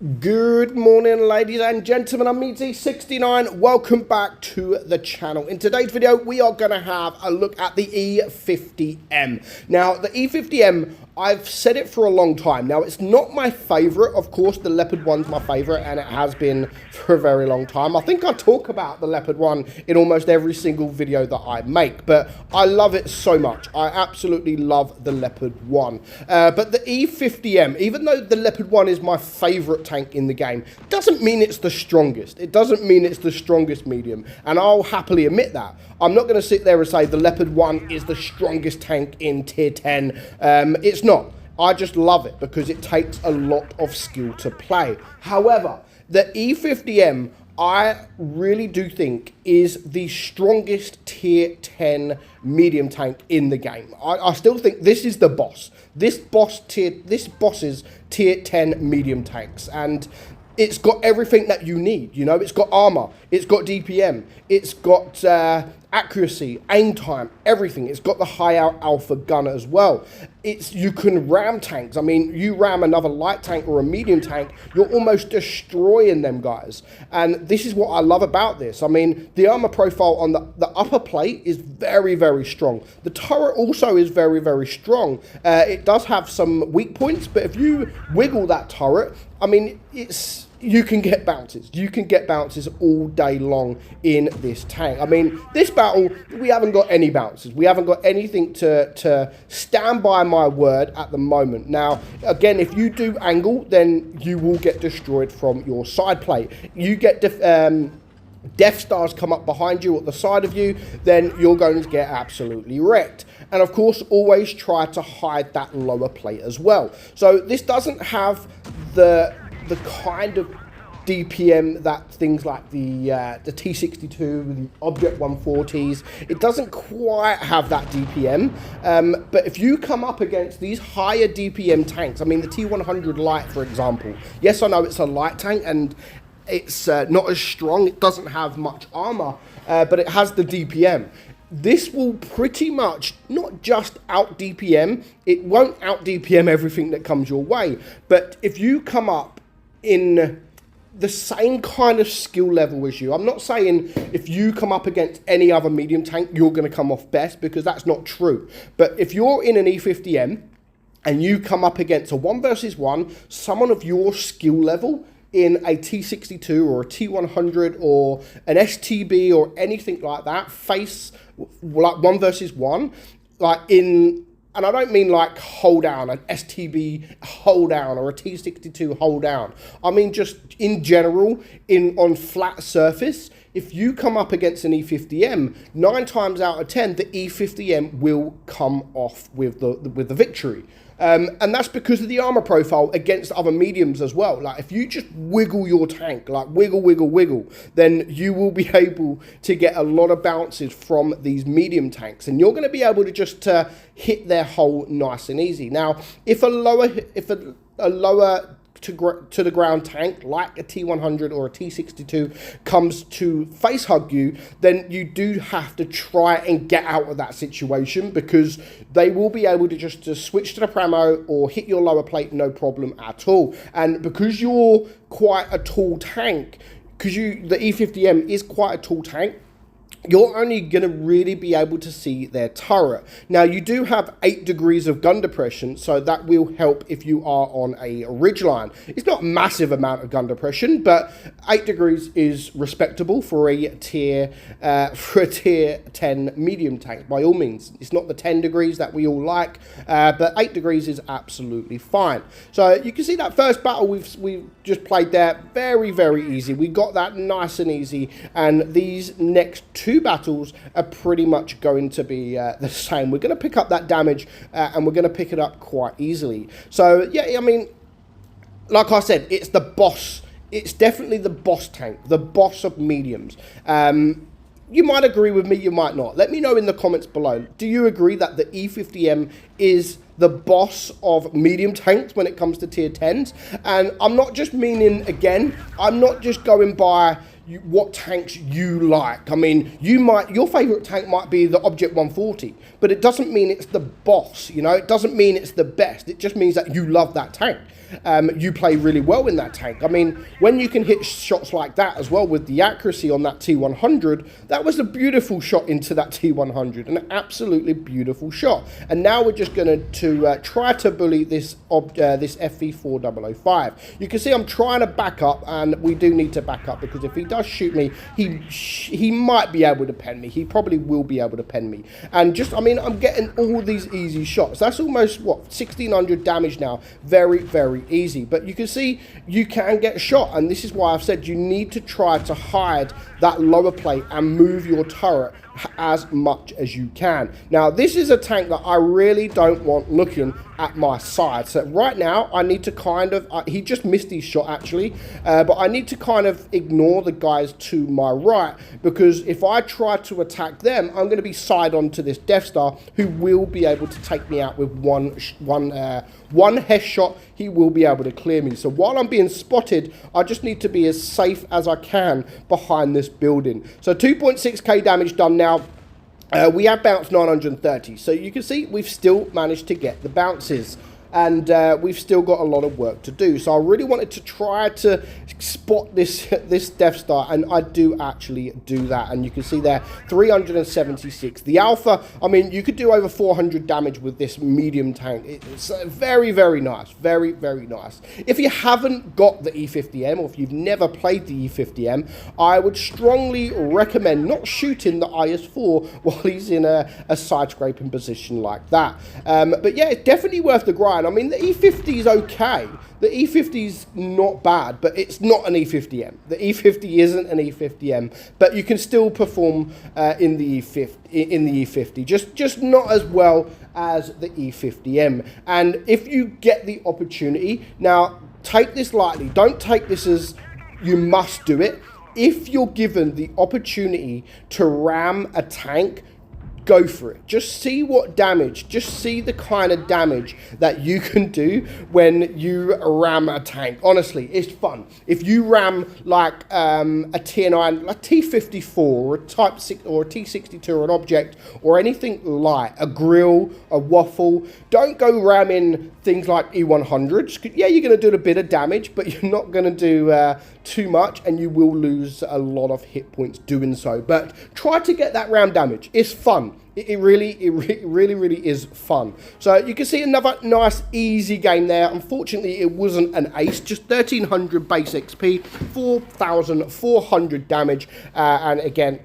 Good morning, ladies and gentlemen. I'm meadsyreplays. Welcome back to the channel. In today's video, we are going to have a look at the E50M. Now, the E50M, I've said it for a long time. Now, it's not my favorite. Of course, the Leopard 1's my favorite, and it has been for a very long time. I think I talk about the Leopard 1 in almost every single video that I make, but I love it so much. I absolutely love the Leopard 1. But the E50M, even though the Leopard 1 is my favorite tank in the game, doesn't mean it's the strongest. It doesn't mean it's the strongest medium, and I'll happily admit that. I'm not going to sit there and say the Leopard 1 is the strongest tank in tier 10. It's not. I just love it because it takes a lot of skill to play. However, the E50M, I really do think is the strongest tier 10 medium tank in the game. I still think this is the boss. This boss's tier 10 medium tanks, and it's got everything that you need. You know, it's got armor, it's got DPM, it's got accuracy, aim time, everything. It's got the high alpha gun as well. You can ram tanks. I mean, you ram another light tank or a medium tank, you're almost destroying them guys. And this is what I love about this. I mean, the armor profile on the upper plate is very, very strong. The turret also is very, very strong. It does have some weak points, but if you wiggle that turret, I mean, you can get bounces. You can get bounces all day long in this tank. I mean, this battle, we haven't got any bounces. We haven't got anything to stand by my word at the moment. Now, again, if you do angle, then you will get destroyed from your side plate. You get Death Stars come up behind you at the side of you, then you're going to get absolutely wrecked. And of course, always try to hide that lower plate as well. So this doesn't have the kind of DPM that things like the T62, the Object 140s, it doesn't quite have that DPM. But if you come up against these higher DPM tanks, I mean the T100 Light, for example, yes, I know it's a light tank and it's not as strong, it doesn't have much armor, but it has the DPM. This will pretty much not just out DPM, it won't out DPM everything that comes your way, but if you come up in the same kind of skill level as you, I'm not saying if you come up against any other medium tank, you're going to come off best, because that's not true. But if you're in an E50M and you come up against a 1 versus 1, someone of your skill level in a T62 or a T100 or an STB or anything like that, face like 1 versus 1, like and I don't mean like hold down, an STB hold down or a T62 hold down. I mean just in general, on flat surface, if you come up against an E50M, 9 times out of 10, the E50M will come off with the victory. And that's because of the armor profile against other mediums as well. Like if you just wiggle your tank, like wiggle, wiggle, wiggle, then you will be able to get a lot of bounces from these medium tanks, and you're going to be able to just hit their hole nice and easy. Now, if a lower to the ground tank like a T100 or a T62 comes to face hug you, then you do have to try and get out of that situation, because they will be able to just switch to the Pramo or hit your lower plate no problem at all. And because you're quite a tall tank, because the E50M is quite a tall tank, you're only going to really be able to see their turret. Now, you do have 8 degrees of gun depression, so that will help if you are on a ridgeline. It's not a massive amount of gun depression, but 8 degrees is respectable for a tier 10 medium tank, by all means. It's not the 10 degrees that we all like, but 8 degrees is absolutely fine. So you can see that first battle we've just played there, very, very easy. We got that nice and easy, and these next 2 battles are pretty much going to be the same. We're going to pick up that damage and we're going to pick it up quite easily. So yeah, I mean, like I said, it's the boss. It's definitely the boss tank, the boss of mediums. You might agree with me, you might not. Let me know in the comments below. Do you agree that the E50M is the boss of medium tanks when it comes to tier 10s? And I'm not just meaning, again, I'm not just going by what tanks you like. I mean, your favorite tank might be the Object 140, but it doesn't mean it's the boss, you know? It doesn't mean it's the best. It just means that you love that tank. you play really well in that tank. I mean, when you can hit shots like that as well with the accuracy on that T100, that was a beautiful shot into that T100, an absolutely beautiful shot. And now we're just going to try to bully this FV4005. You can see I'm trying to back up, and we do need to back up because if he does shoot me, he might be able to pen me. He probably will be able to pen me. And just, I mean, I'm getting all these easy shots. That's almost, what, 1600 damage now. Very, very easy. But you can see you can get shot, and this is why I've said you need to try to hide that lower plate and move your turret as much as you can. Now, this is a tank that I really don't want looking at my side. So right now, I need to kind of, he just missed his shot actually, but I need to kind of ignore the guys to my right, because if I try to attack them, I'm going to be side on to this Death Star, who will be able to take me out with one headshot. He will be able to clear me. So while I'm being spotted, I just need to be as safe as I can behind this building. So 2.6k damage done now. We have bounced 930, so you can see we've still managed to get the bounces, and we've still got a lot of work to do. So I really wanted to try to spot this Death Star, and I do actually do that. And you can see there 376. The Alpha, I mean, you could do over 400 damage with this medium tank. It's very, very nice. Very, very nice. If you haven't got the E50M, or if you've never played the E50M, I would strongly recommend not shooting the IS-4 while he's in a side-scraping position like that. But yeah, it's definitely worth the grind. I mean, the E50 is okay. The E50 is not bad, but it's not an E50M. The E50 isn't an E50M, but you can still perform in the E50. Just not as well as the E50M. And if you get the opportunity, now take this lightly. Don't take this as you must do it. If you're given the opportunity to ram a tank, go for it. Just see what damage, just see the kind of damage that you can do when you ram a tank. Honestly, it's fun. If you ram like a tier 9, a T54 or a Type 6 or a T62 or an object or anything light, a grill, a waffle, don't go ramming things like E100s. Yeah, you're going to do a bit of damage, but you're not going to do too much, and you will lose a lot of hit points doing so. But try to get that round damage. It's fun. It really is fun. So you can see another nice easy game there. Unfortunately, it wasn't an ace, just 1300 base XP, 4400 damage, and again,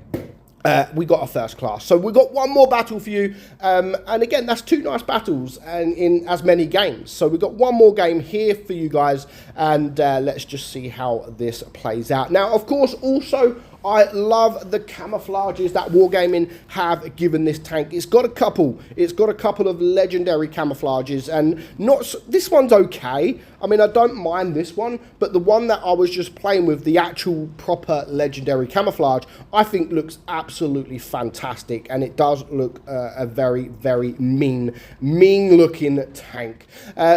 we got a first class. So we got one more battle for you, and again, that's two nice battles and in as many games. So we got one more game here for you guys, and let's just see how this plays out. Now, of course, also, I love the camouflages that Wargaming have given this tank. It's got a couple of legendary camouflages, and this one's okay. I mean, I don't mind this one, but the one that I was just playing with, the actual proper legendary camouflage, I think looks absolutely fantastic, and it does look a very, very mean looking tank.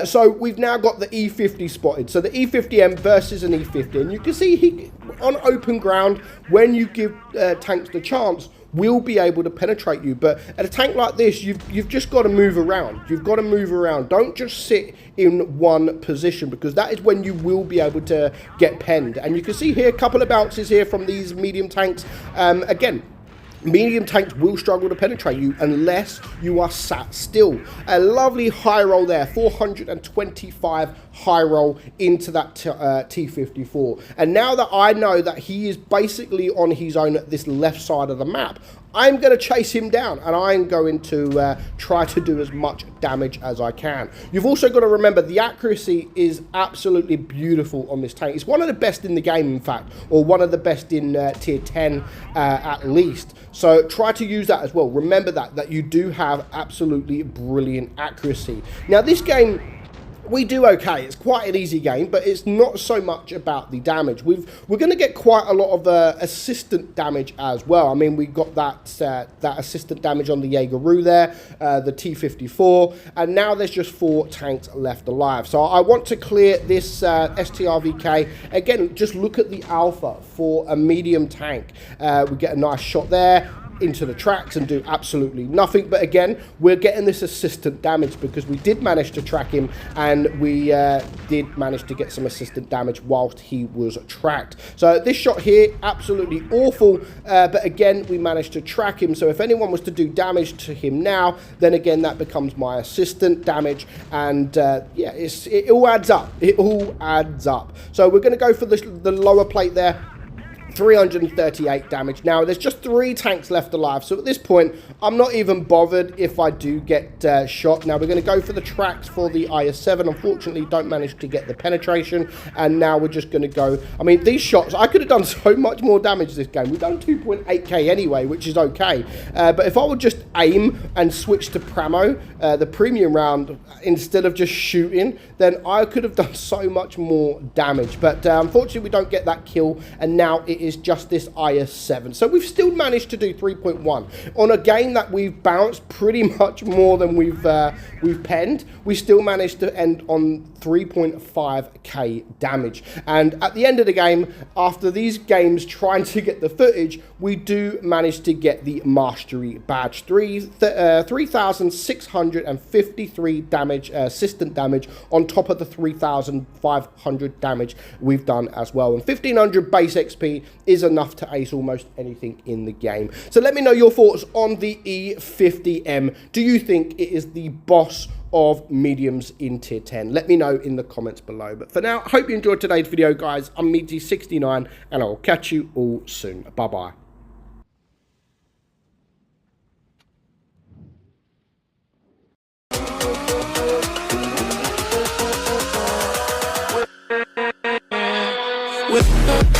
So we've now got the E50 spotted. So the E50M versus an E50, and you can see he on open ground, when you give tanks the chance, will be able to penetrate you. But at a tank like this, you've just got to move around. You've got to move around. Don't just sit in one position, because that is when you will be able to get penned. And you can see here a couple of bounces here from these medium tanks. Again, medium tanks will struggle to penetrate you unless you are sat still. A lovely high roll there, 425 high roll into that T54. And now that I know that he is basically on his own at this left side of the map, I'm going to chase him down, and I'm going to try to do as much damage as I can. You've also got to remember the accuracy is absolutely beautiful on this tank. It's one of the best in the game, in fact, or one of the best in tier 10 at least. So try to use that as well. Remember that you do have absolutely brilliant accuracy. Now, this game, we do okay. It's quite an easy game, but it's not so much about the damage. We're going to get quite a lot of assistant damage as well. I mean, we got that assistant damage on the Jaegeru there, the T54, and now there's just 4 tanks left alive. So I want to clear this STRVK. Again, just look at the alpha for a medium tank. We get a nice shot there. into the tracks and do absolutely nothing. But again, we're getting this assistant damage because we did manage to track him, and we did manage to get some assistant damage whilst he was tracked. So this shot here, absolutely awful, but again, we managed to track him. So if anyone was to do damage to him now, then again, that becomes my assistant damage, and yeah, it all adds up. It all adds up. So we're going to go for the lower plate there. 338 damage. Now, there's just 3 tanks left alive, so at this point, I'm not even bothered if I do get shot. Now, we're going to go for the tracks for the IS-7. Unfortunately, don't manage to get the penetration, and now we're just going to go... I mean, these shots, I could have done so much more damage this game. We've done 2.8k anyway, which is okay. But if I would just aim and switch to Pramo, the premium round, instead of just shooting, then I could have done so much more damage. But unfortunately, we don't get that kill, and now it is just this IS-7. So we've still managed to do 3.1 on a game that we've bounced pretty much more than we've penned. We still managed to end on 3.5k damage. And at the end of the game, after these games trying to get the footage, we do manage to get the mastery badge. 3,653 damage, assistant damage, on top of the 3,500 damage we've done as well. And 1,500 base XP is enough to ace almost anything in the game. So let me know your thoughts on the E50M. Do you think it is the boss of mediums in tier 10? Let me know in the comments below. But for now, I hope you enjoyed today's video, guys. I'm meadsy69, and I'll catch you all soon. Bye-bye. With